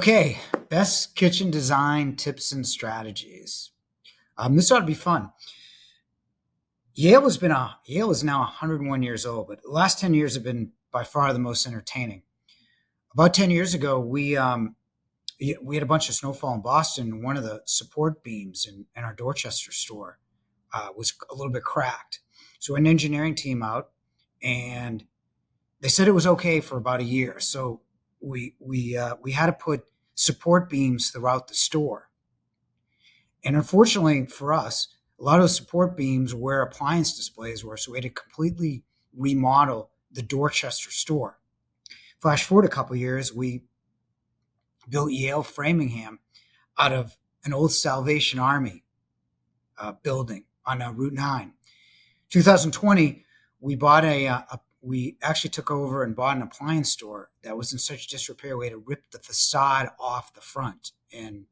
Okay, best kitchen design tips and strategies. This ought to be fun. Yale is now 101 years old, but the last 10 years have been by far the most entertaining. About 10 years ago, we had a bunch of snowfall in Boston, and one of the support beams in our Dorchester store was a little bit cracked. So an engineering team out, and they said it was okay for about a year. So we had to put support beams throughout the store. And unfortunately for us, a lot of those support beams where appliance displays were, so we had to completely remodel the Dorchester store. Flash forward a couple of years, we built Yale Framingham out of an old Salvation Army building on Route 9. 2020, we actually took over and bought an appliance store that was in such disrepair we had to rip the facade off the front and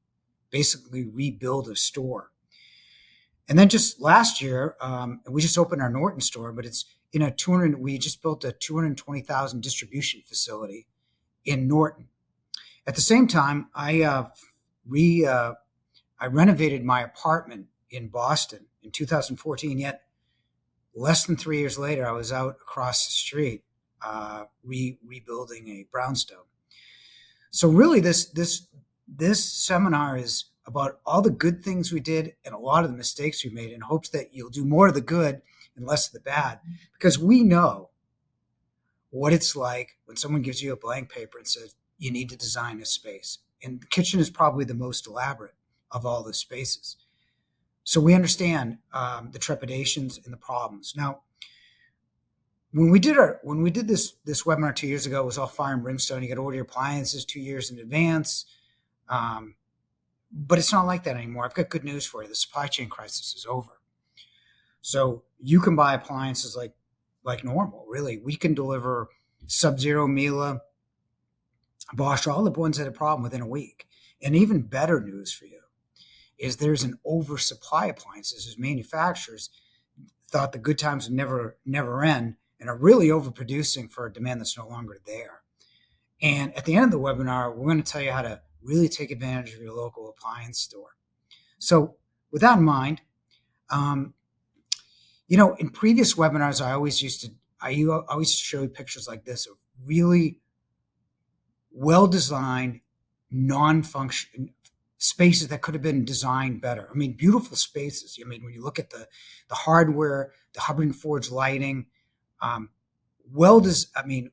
basically rebuild a store. And then just last year, we just opened our Norton store, but it's in we just built a 220,000 distribution facility in Norton. At the same time, I renovated my apartment in Boston in 2014, yet less than 3 years later, I was out across the street rebuilding a brownstone. So really, this seminar is about all the good things we did and a lot of the mistakes we made in hopes that you'll do more of the good and less of the bad, because we know what it's like when someone gives you a blank paper and says, you need to design a space. And the kitchen is probably the most elaborate of all the spaces. So we understand the trepidations and the problems. Now, when we did this webinar 2 years ago, it was all fire and brimstone. You got to order your appliances 2 years in advance. But it's not like that anymore. I've got good news for you. The supply chain crisis is over. So you can buy appliances like normal, really. We can deliver Sub-Zero, Miele, Bosch, all the ones that had a problem within a week. And even better news for you is there's an oversupply of appliances as manufacturers thought the good times would never end and are really overproducing for a demand that's no longer there. And at the end of the webinar, we're going to tell you how to really take advantage of your local appliance store. So with that in mind, in previous webinars, I always used to show you pictures like this of really well-designed, non-function spaces that could have been designed better. I mean, beautiful spaces. I mean, when you look at the hardware, the Hubbard and Forge lighting, well designed,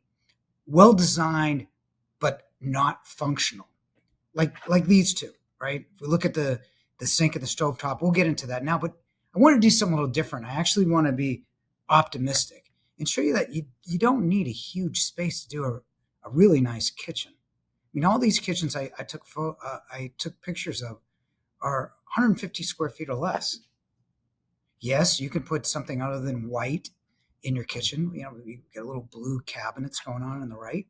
but not functional. Like these two, right? If we look at the sink and the stovetop, we'll get into that now, but I want to do something a little different. I actually want to be optimistic and show you that you don't need a huge space to do a really nice kitchen. I mean, all these kitchens I took pictures of are 150 square feet or less. Yes, you can put something other than white in your kitchen. You get a little blue cabinets going on the right.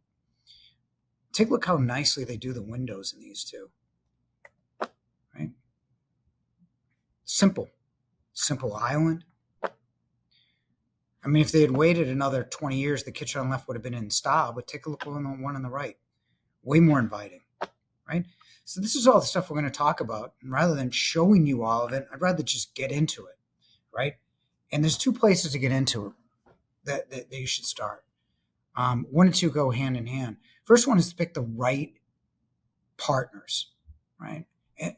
Take a look how nicely they do the windows in these two. Right? Simple island. I mean, if they had waited another 20 years, the kitchen on the left would have been in style, but take a look on the one on the right. Way more inviting, right? So this is all the stuff we're going to talk about. And rather than showing you all of it, I'd rather just get into it, right? And there's two places to get into it that you should start. One and two go hand in hand. First one is to pick the right partners, right?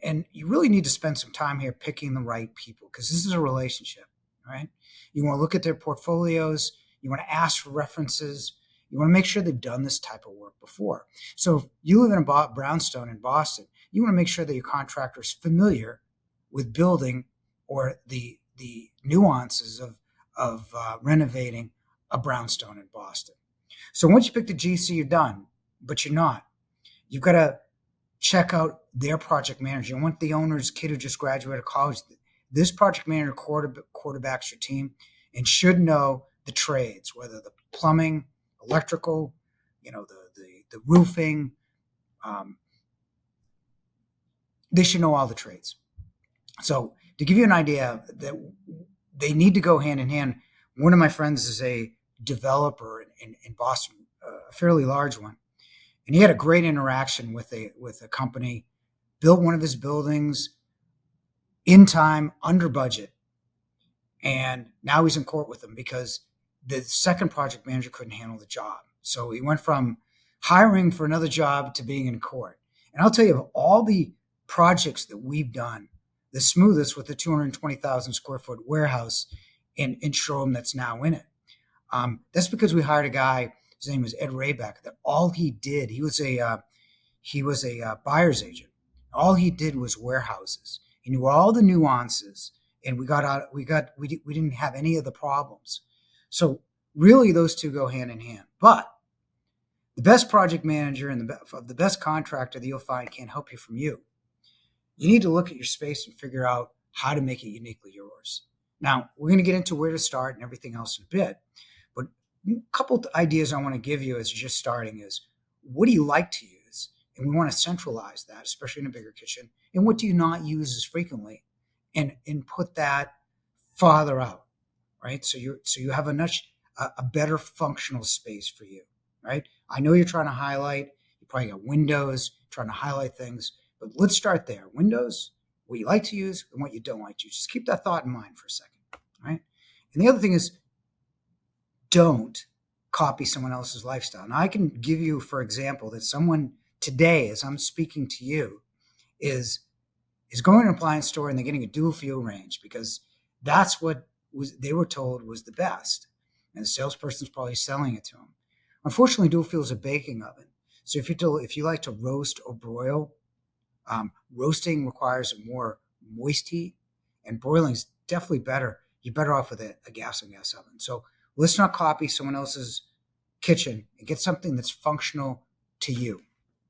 And you really need to spend some time here picking the right people, because this is a relationship, right? You want to look at their portfolios. You want to ask for references. You want to make sure they've done this type of work before. So if you live in a brownstone in Boston, you want to make sure that your contractor is familiar with building or the nuances of renovating a brownstone in Boston. So once you pick the GC, you're done, but you're not. You've got to check out their project manager. You want the owner's kid who just graduated college. This project manager quarterbacks your team and should know the trades, whether the plumbing, electrical, the roofing. They should know all the trades. So to give you an idea that they need to go hand in hand, one of my friends is a developer in Boston, a fairly large one. And he had a great interaction with a company, built one of his buildings in time, under budget. And now he's in court with them because the second project manager couldn't handle the job. So he went from hiring for another job to being in court. And I'll tell you, of all the projects that we've done, the smoothest with the 220,000 square foot warehouse in showroom that's now in it. That's because we hired a guy. His name was Ed Rayback. That all he did, he was a buyer's agent. All he did was warehouses. He knew all the nuances, and we didn't have any of the problems. So really, those two go hand in hand. But the best project manager and the best contractor that you'll find can't help you from you. You need to look at your space and figure out how to make it uniquely yours. Now, we're going to get into where to start and everything else in a bit. But a couple of ideas I want to give you as you're just starting is, what do you like to use? And we want to centralize that, especially in a bigger kitchen. And what do you not use as frequently? And put that farther out, right? So you have a better functional space for you, right? I know you're trying to highlight. You probably got windows, trying to highlight things. But let's start there. Windows, what you like to use and what you don't like to use. Just keep that thought in mind for a second, right? And the other thing is, don't copy someone else's lifestyle. Now, I can give you, for example, that someone today, as I'm speaking to you, is going to an appliance store and they're getting a dual fuel range because that's what they were told was the best. And the salesperson's probably selling it to them. Unfortunately, dual fuel is a baking oven. So if you like to roast or broil, roasting requires more moist heat, and broiling is definitely better. You're better off with a gas oven. So let's not copy someone else's kitchen and get something that's functional to you.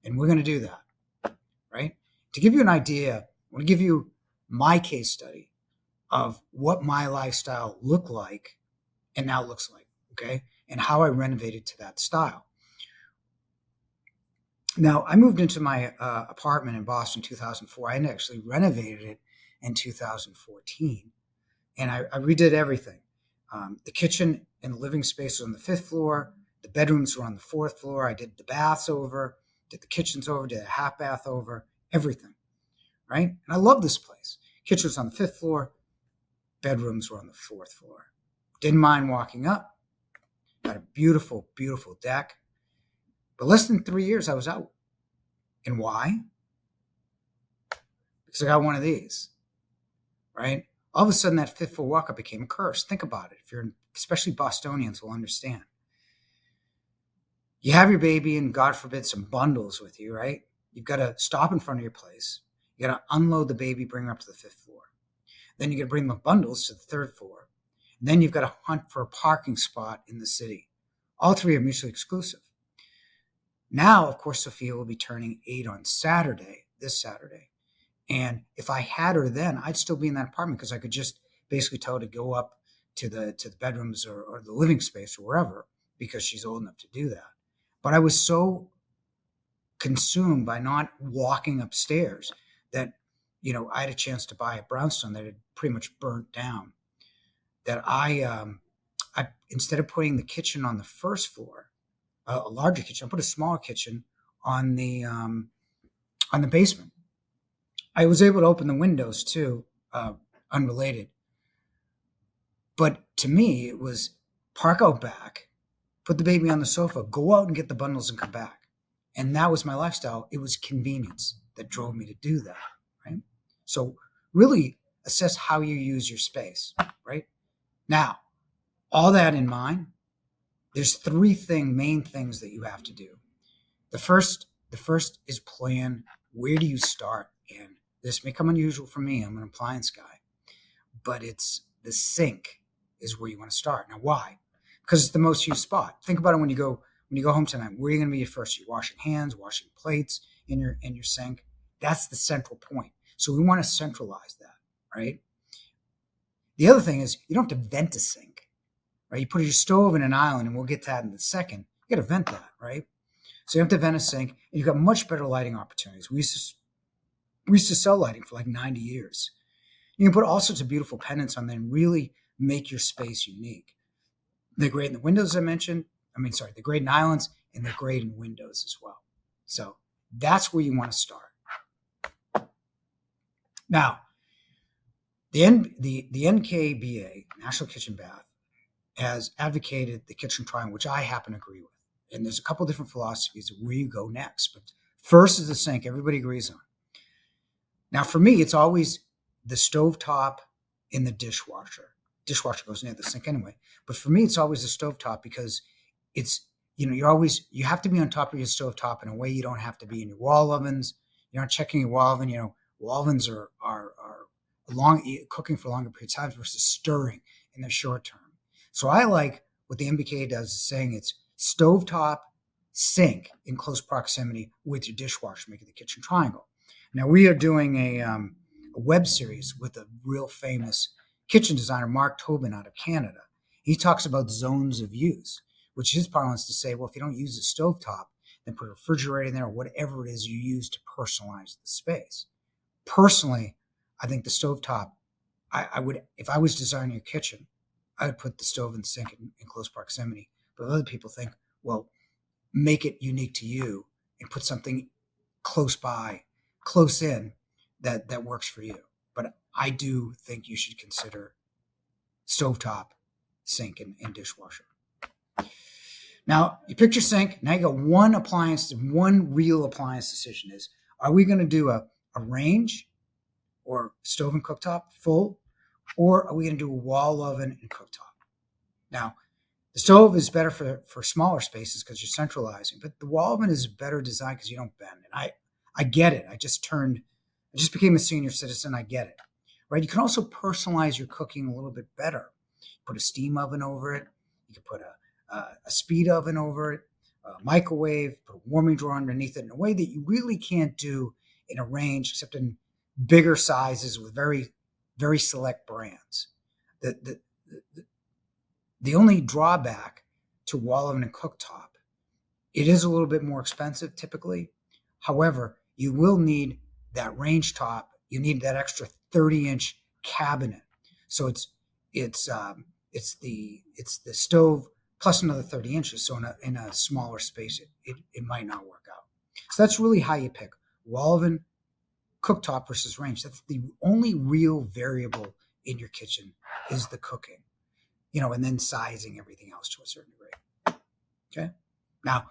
And we're going to do that, right? To give you an idea, I want to give you my case study of what my lifestyle looked like and now looks like, okay? And how I renovated to that style. Now, I moved into my apartment in Boston in 2004. I actually renovated it in 2014, and I redid everything. The kitchen and the living space was on the 5th floor. The bedrooms were on the 4th floor. I did the baths over, did the kitchens over, did a half bath over, everything, right? And I love this place. Kitchen was on the 5th floor. Bedrooms were on the 4th floor. Didn't mind walking up. Got a beautiful, beautiful deck. But less than 3 years, I was out. And why? Because I got one of these, right? All of a sudden, that 5th floor walk-up became a curse. Think about it. Especially Bostonians will understand. You have your baby and, God forbid, some bundles with you, right? You've got to stop in front of your place. You got to unload the baby, bring her up to the 5th floor. Then you got to bring the bundles to the 3rd floor. And then you've got to hunt for a parking spot in the city. All three are mutually exclusive. Now, of course, Sophia will be turning 8 on this Saturday. And if I had her then, I'd still be in that apartment because I could just basically tell her to go up to the bedrooms or the living space or wherever because she's old enough to do that. But I was so consumed by not walking upstairs that, I had a chance to buy a brownstone that had pretty much burnt down, that I instead of putting the kitchen on the 1st floor, a larger kitchen, I put a smaller kitchen on the basement. I was able to open the windows too, unrelated. But to me, it was park out back, put the baby on the sofa, go out and get the bundles and come back. And that was my lifestyle. It was convenience that drove me to do that, right? So really assess how you use your space, right? Now, all that in mind, there's 3 main things that you have to do. The first is plan. Where do you start? And this may come unusual for me. I'm an appliance guy, but it's the sink is where you want to start. Now, why? Because it's the most used spot. Think about it when you go home tonight. Where are you going to be at first? You're washing hands, washing plates in your sink. That's the central point. So we want to centralize that, right? The other thing is you don't have to vent a sink, right? You put your stove in an island, and we'll get to that in a second. You got to vent that, right? So you have to vent a sink, and you've got much better lighting opportunities. We used to sell lighting for like 90 years. You can put all sorts of beautiful pendants on there and really make your space unique. They're great in the windows I mentioned. They're great in islands, and they're great in windows as well. So that's where you want to start. Now, the NKBA, National Kitchen Bath, has advocated the kitchen triangle, which I happen to agree with. And there's a couple different philosophies of where you go next. But first is the sink. Everybody agrees on. Now, for me, it's always the stovetop in the dishwasher. Dishwasher goes near the sink anyway. But for me, it's always the stovetop because it's, you have to be on top of your stovetop in a way you don't have to be in your wall ovens. You're not checking your wall oven. Wall ovens are cooking for longer periods of time versus stirring in the short term. So I like what the MBK does is saying it's stovetop, sink in close proximity with your dishwasher, making the kitchen triangle. Now we are doing a web series with a real famous kitchen designer, Mark Tobin out of Canada. He talks about zones of use, which his parlance to say, well, if you don't use the stovetop, then put a refrigerator in there or whatever it is you use to personalize the space. Personally, I think the stovetop, I would, if I was designing a kitchen, I would put the stove and sink in close proximity. But other people think, well, make it unique to you and put something close by, close in that works for you. But I do think you should consider stovetop, sink, and dishwasher. Now, you picked your sink. Now you got one real appliance decision is, are we going to do a range or stove and cooktop full, or are we going to do a wall oven and cooktop? Now, the stove is better for smaller spaces because you're centralizing, but the wall oven is better designed because you don't bend. And I get it. I just became a senior citizen. I get it, right? You can also personalize your cooking a little bit better. Put a steam oven over it. You can put a speed oven over it, a microwave, put a warming drawer underneath it in a way that you really can't do in a range, except in bigger sizes with very, very select brands. The only drawback to wall oven and cooktop, it is a little bit more expensive typically. However, you will need that range top. You need that extra 30-inch cabinet. So it's the stove plus another 30 inches. So in a smaller space, it might not work out. So that's really how you pick wall oven, cooktop versus range. That's the only real variable in your kitchen is the cooking, and then sizing everything else to a certain degree. Okay. Now,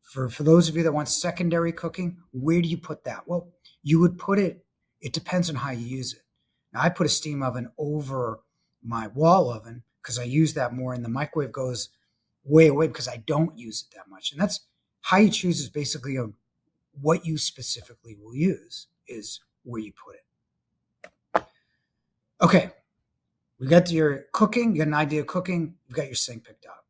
for those of you that want secondary cooking, where do you put that? Well, you would put it depends on how you use it. Now, I put a steam oven over my wall oven because I use that more, and the microwave goes way away because I don't use it that much. And that's how you choose is basically what you specifically will use is where you put it. Okay, we got your cooking, you got an idea of cooking, you've got your sink picked out.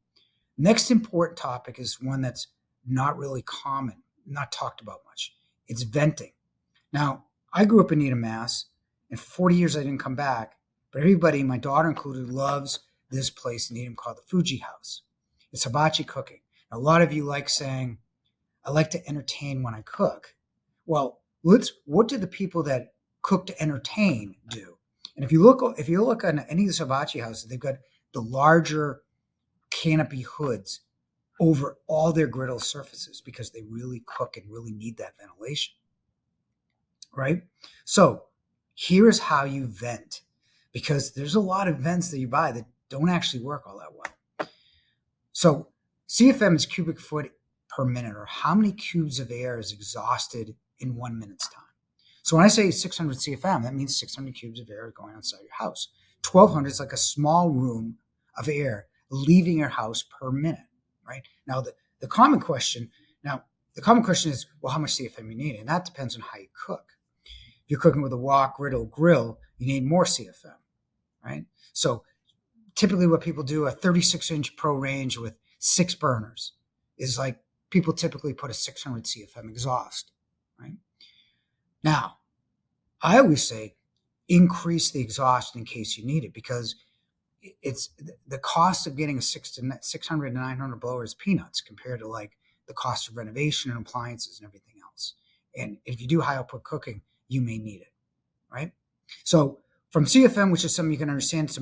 Next important topic is one that's not really common, not talked about much. It's venting. Now, I grew up in Needham, Mass, and for 40 years I didn't come back, but everybody, my daughter included, loves this place in Needham called the Fuji House. It's hibachi cooking. Now, a lot of you like saying, I like to entertain when I cook. Well, what do the people that cook to entertain do? And if you look on any of the hibachi houses, they've got the larger canopy hoods over all their griddle surfaces because they really cook and really need that ventilation, right? So here is how you vent, because there's a lot of vents that you buy that don't actually work all that well. So CFM is cubic foot per minute, or how many cubes of air is exhausted in 1 minute's time. So when I say 600 CFM, that means 600 cubes of air going outside your house. 1,200 is like a small room of air leaving your house per minute, right? Now, the common question is, well, how much CFM you need? And that depends on how you cook. If you're cooking with a wok, grill, you need more CFM, right? So typically what people do, a 36-inch pro range with 6 burners is like people typically put a 600 CFM exhaust, right? Now, I always say increase the exhaust in case you need it, because it's the cost of getting a 600 to 900 blower is peanuts compared to like the cost of renovation and appliances and everything else. And if you do high output cooking, you may need it, right? So from CFM, which is something you can understand,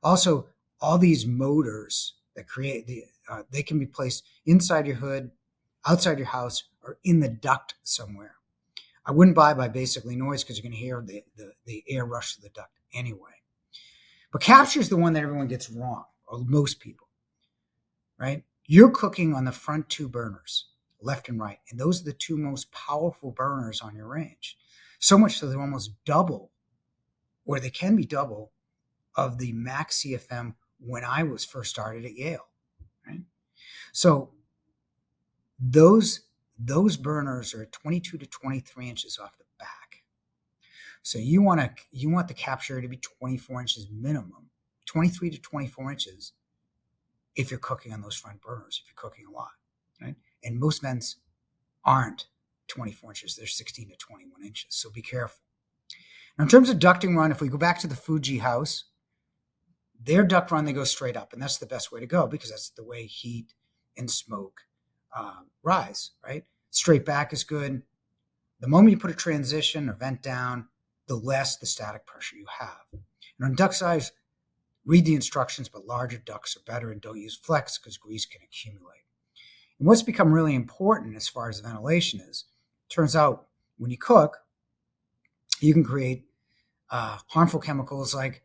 also all these motors that create they can be placed inside your hood, outside your house, or in the duct somewhere. I wouldn't buy by basically noise because you're going to hear the air rush to the duct anyway. But capture is the one that everyone gets wrong, or most people, right? You're cooking on the front two burners, left and right, and those are the two most powerful burners on your range. So much so they're almost double, or they can be double, of the max CFM when I was first started at Yale, right? So those burners are 22 to 23 inches off the back. So you want the capture area to be 24 inches minimum, 23 to 24 inches if you're cooking on those front burners, if you're cooking a lot, right? And most vents aren't 24 inches, they're 16 to 21 inches, so be careful. Now, in terms of ducting run, if we go back to the Fuji house, their duct run, they go straight up, and that's the best way to go because that's the way heat and smoke rise, right? Straight back is good. The moment you put a transition or vent down, the less the static pressure you have. And on duct size, read the instructions, but larger ducts are better, and don't use flex because grease can accumulate. And what's become really important as far as ventilation is, turns out when you cook, you can create harmful chemicals like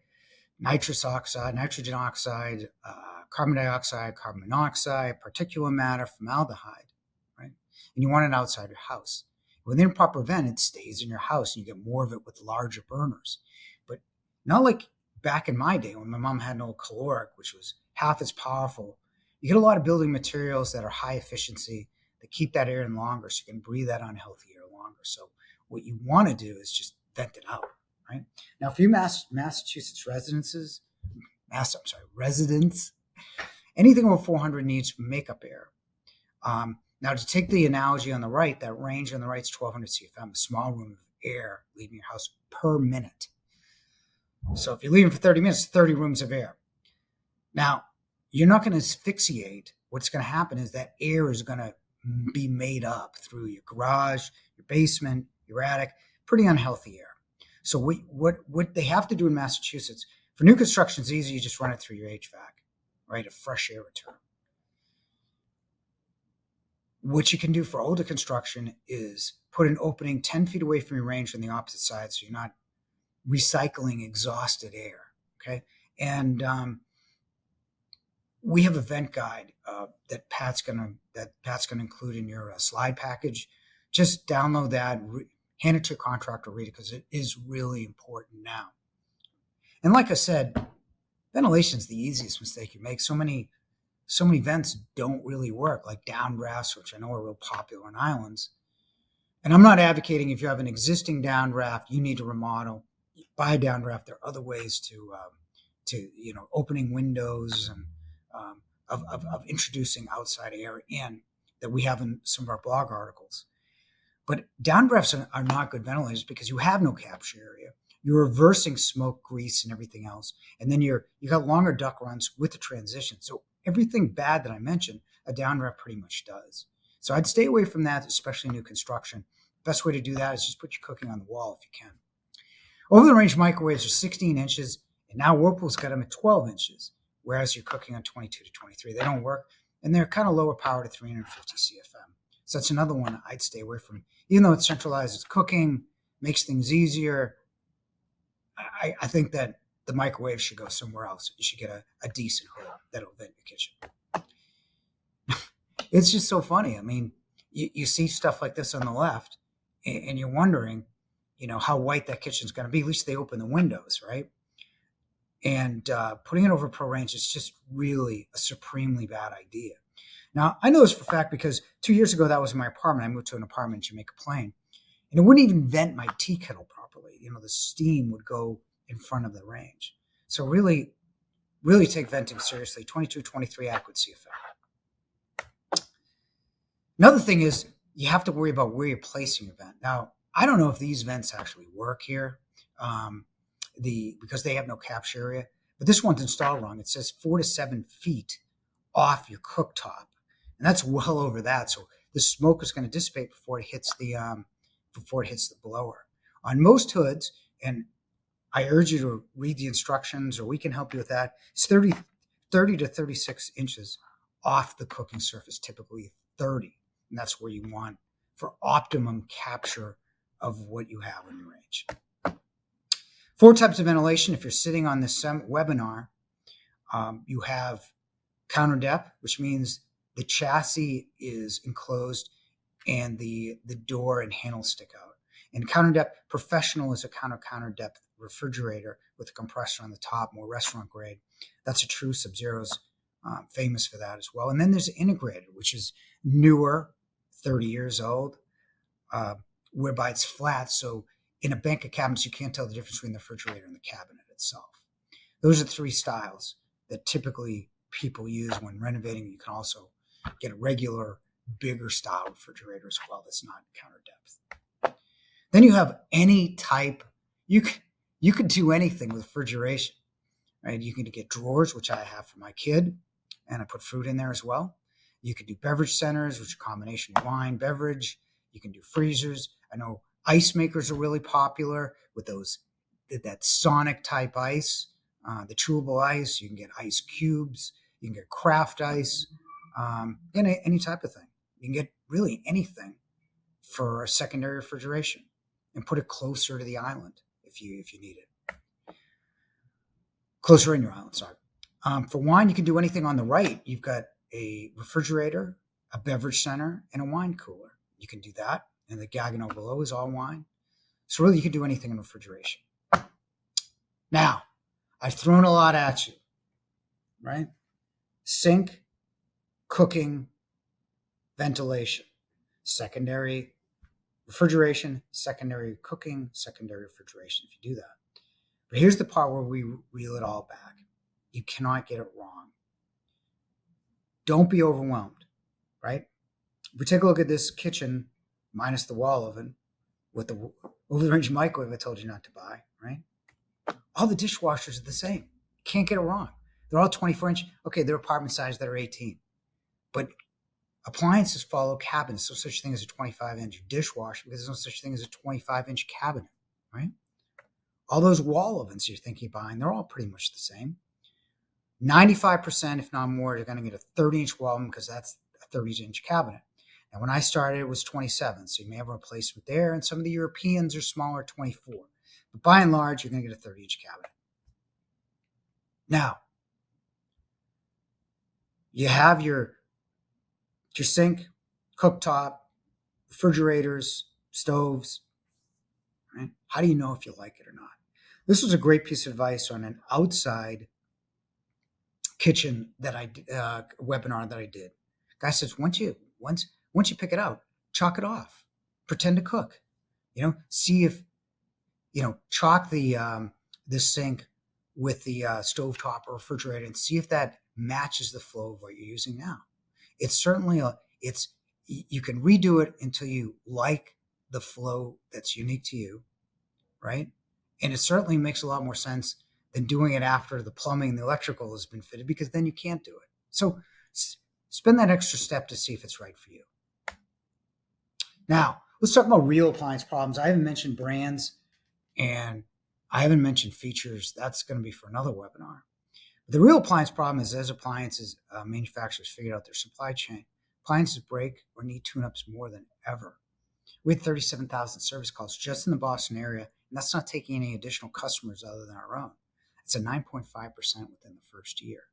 nitrous oxide, nitrogen oxide, carbon dioxide, carbon monoxide, particulate matter, formaldehyde, right? And you want it outside your house. Within a proper vent, it stays in your house, and you get more of it with larger burners. But not like back in my day when my mom had an old caloric, which was half as powerful. You get a lot of building materials that are high efficiency that keep that air in longer, so you can breathe that unhealthy air longer. So what you want to do is just vent it out, right? Now, for you Massachusetts residents, anything over 400 needs makeup air. Now, to take the analogy on the right, that range on the right is 1200 CFM, a small room of air leaving your house per minute. So if you're leaving for 30 minutes, 30 rooms of air. Now, you're not going to asphyxiate. What's going to happen is that air is going to be made up through your garage, your basement, your attic, pretty unhealthy air. So what they have to do in Massachusetts, for new construction, it's easy. You just run it through your HVAC, right? A fresh air return. What you can do for older construction is put an opening 10 feet away from your range on the opposite side, so you're not recycling exhausted air, okay? And we have a vent guide that Pat's gonna include in your slide package. Just download that, hand it to your contractor, read it, because it is really important now. And like I said, ventilation is the easiest mistake you make. So many vents don't really work, like downdrafts, which I know are real popular on islands. And I'm not advocating if you have an existing downdraft, you need to remodel, buy a downdraft. There are other ways to opening windows and of introducing outside air in that we have in some of our blog articles. But downdrafts are not good ventilators because you have no capture area. You're reversing smoke, grease, and everything else. And then you got longer duct runs with the transition. So everything bad that I mentioned, a downdraft pretty much does. So I'd stay away from that, especially new construction. Best way to do that is just put your cooking on the wall if you can. Over the range microwaves are 16 inches, and now Whirlpool's got them at 12 inches, whereas you're cooking on 22 to 23. They don't work, and they're kind of lower power to 350 CFM. So that's another one I'd stay away from. Even though it centralizes cooking, makes things easier, I think that the microwave should go somewhere else. You should get a decent hood that'll vent your kitchen. It's just so funny. I mean, you see stuff like this on the left, and you're wondering, how white that kitchen's going to be. At least they open the windows, right? And putting it over Pro Range is just really a supremely bad idea. Now, I know this for a fact because 2 years ago, that was my apartment. I moved to an apartment in Jamaica Plain, and it wouldn't even vent my tea kettle properly. The steam would go in front of the range. So really, really take venting seriously. 22, 23 adequate CFM. Another thing is you have to worry about where you're placing your vent. Now, I don't know if these vents actually work here because they have no capture area, but this one's installed wrong. It says 4 to 7 feet off your cooktop, and that's well over that. So the smoke is going to dissipate before it hits the blower. On most hoods, and I urge you to read the instructions, or we can help you with that, it's 30 to 36 inches off the cooking surface, typically 30, and that's where you want for optimum capture of what you have in your range. 4 types of ventilation. If you're sitting on this webinar, you have counter depth, which means the chassis is enclosed and the door and handles stick out. And counter depth, professional is a counter depth refrigerator with a compressor on the top, more restaurant grade. That's a true Sub-Zero's famous for that as well. And then there's integrated, which is newer, 30 years old, whereby it's flat. So in a bank of cabinets, you can't tell the difference between the refrigerator and the cabinet itself. Those are 3 styles that typically people use when renovating. You can also get a regular, bigger style refrigerator as well that's not counter depth. Then you have any type. You could do anything with refrigeration, right? You can get drawers, which I have for my kid, and I put fruit in there as well. You could do beverage centers, which are a combination of wine, beverage. You can do freezers. I know ice makers are really popular with that sonic type ice, the chewable ice. You can get ice cubes. You can get craft ice, any type of thing. You can get really anything for a secondary refrigeration and put it closer to the island if you need it. Closer in your island, sorry. For wine, you can do anything on the right. You've got a refrigerator, a beverage center, and a wine cooler. You can do that. And the Gagano below is all wine. So really, you can do anything in refrigeration. Now, I've thrown a lot at you, right? Sink, cooking, ventilation, secondary refrigeration, secondary cooking, secondary refrigeration, if you do that. But here's the part where we reel it all back. You cannot get it wrong. Don't be overwhelmed, right? If we take a look at this kitchen, minus the wall oven, with the over-the-range microwave I told you not to buy, right? All the dishwashers are the same. Can't get it wrong. They're all 24-inch. Okay, they're apartment size that are 18. But appliances follow cabinets. There's no such thing as a 25-inch dishwasher because there's no such thing as a 25-inch cabinet, right? All those wall ovens you're thinking of buying, they're all pretty much the same. 95%, if not more, are going to get a 30-inch wall oven because that's a 30-inch cabinet. And when I started, it was 27. So you may have a replacement there. And some of the Europeans are smaller, 24. But by and large, you're going to get a 30-inch cabinet. Now, you have your sink, cooktop, refrigerators, stoves, right? How do you know if you like it or not? This was a great piece of advice on an outside kitchen that I webinar that I did. Guy says, once you pick it out, chalk it off, pretend to cook. See if chalk the sink with the stovetop or refrigerator and see if that matches the flow of what you're using now. It's certainly you can redo it until you like the flow that's unique to you, right? And it certainly makes a lot more sense than doing it after the plumbing and the electrical has been fitted, because then you can't do it. So spend that extra step to see if it's right for you. Now, let's talk about real appliance problems. I haven't mentioned brands and I haven't mentioned features. That's going to be for another webinar. But the real appliance problem is, as appliances manufacturers figured out their supply chain, appliances break or need tune-ups more than ever. We had 37,000 service calls just in the Boston area, and that's not taking any additional customers other than our own. It's a 9.5% within the first year,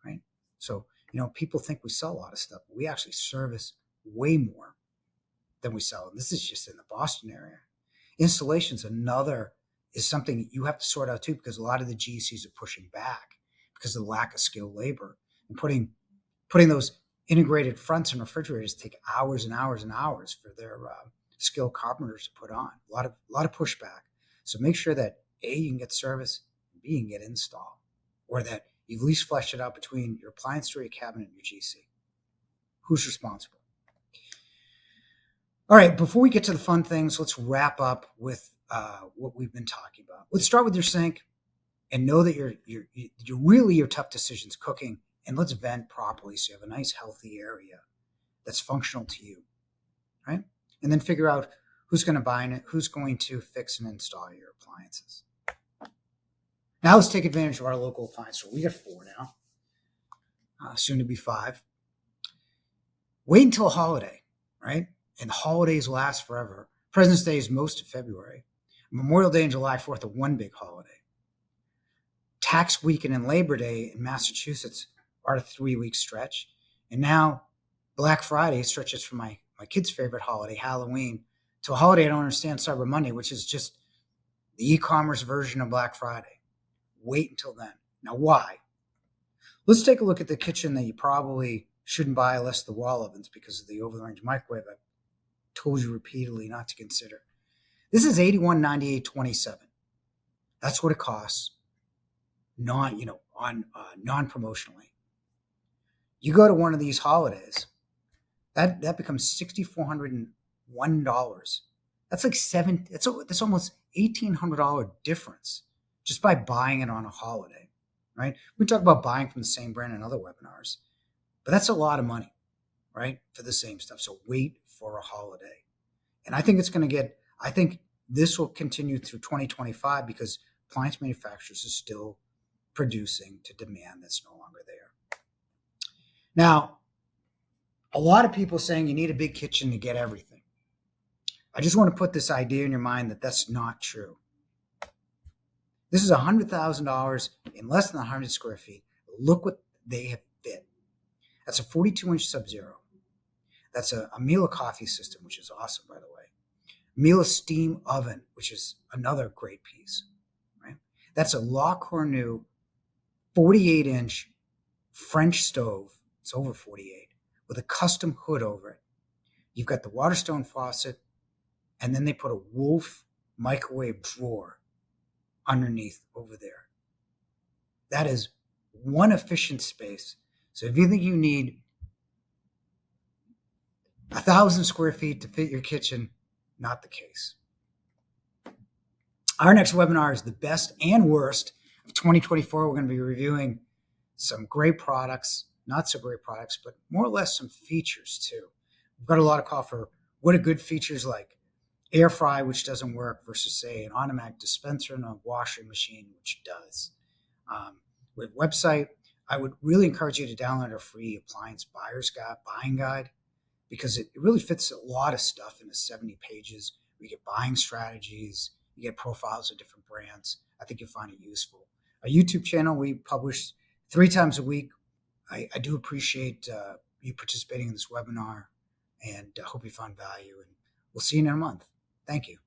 right? So, people think we sell a lot of stuff, but we actually service way more than we sell. And this is just in the Boston area. Installation's is something you have to sort out too, because a lot of the GCs are pushing back because of the lack of skilled labor, and putting those integrated fronts and refrigerators take hours and hours and hours for their skilled carpenters to put on. A lot of pushback. So make sure that A, you can get service, and B, you can get install, or that you've at least fleshed it out between your appliance store, your cabinet, and your GC. Who's responsible? All right, before we get to the fun things, let's wrap up with what we've been talking about. Let's start with your sink and know that your tough decisions cooking, and let's vent properly so you have a nice, healthy area that's functional to you, right? And then figure out who's going to buy it, who's going to fix and install your appliances. Now let's take advantage of our local appliance store. We got 4 now, soon to be 5. Wait until a holiday, right? and the holidays last forever. President's Day is most of February. Memorial Day and July 4th are one big holiday. Tax weekend and Labor Day in Massachusetts are a 3-week stretch. And now Black Friday stretches from my kid's favorite holiday, Halloween, to a holiday I don't understand, Cyber Monday, which is just the e-commerce version of Black Friday. Wait until then. Now, why? Let's take a look at the kitchen that you probably shouldn't buy unless the wall ovens because of the over-the-range microwave I've told you repeatedly not to consider. This is $81.98.27. That's what it costs, non-promotionally. You go to one of these holidays, that becomes $6,401. That's like that's almost $1,800 difference just by buying it on a holiday, right? We talk about buying from the same brand in other webinars, but that's a lot of money, right, for the same stuff. So wait for a holiday. And I think I think this will continue through 2025 because appliance manufacturers are still producing to demand that's no longer there. Now, a lot of people saying you need a big kitchen to get everything. I just want to put this idea in your mind that that's not true. This is $100,000 in less than 100 square feet. Look what they have fit. That's a 42-inch Sub-Zero. That's a Miele coffee system, which is awesome, by the way. Miele steam oven, which is another great piece, right? That's a La Cornue 48-inch French stove. It's over 48 with a custom hood over it. You've got the Waterstone faucet, and then they put a Wolf microwave drawer underneath over there. That is one efficient space. So if you think you need 1,000 square feet to fit your kitchen, not the case. Our next webinar is the best and worst of 2024. We're going to be reviewing some great products, not so great products, but more or less some features too. We've got a lot of call for what are good features like air fry, which doesn't work, versus say an automatic dispenser and a washing machine, which does. With website, I would really encourage you to download our free appliance buying guide because it really fits a lot of stuff into 70 pages. We get buying strategies, you get profiles of different brands. I think you'll find it useful. Our YouTube channel, we publish 3 times a week. I do appreciate you participating in this webinar, and I hope you find value. And we'll see you in a month. Thank you.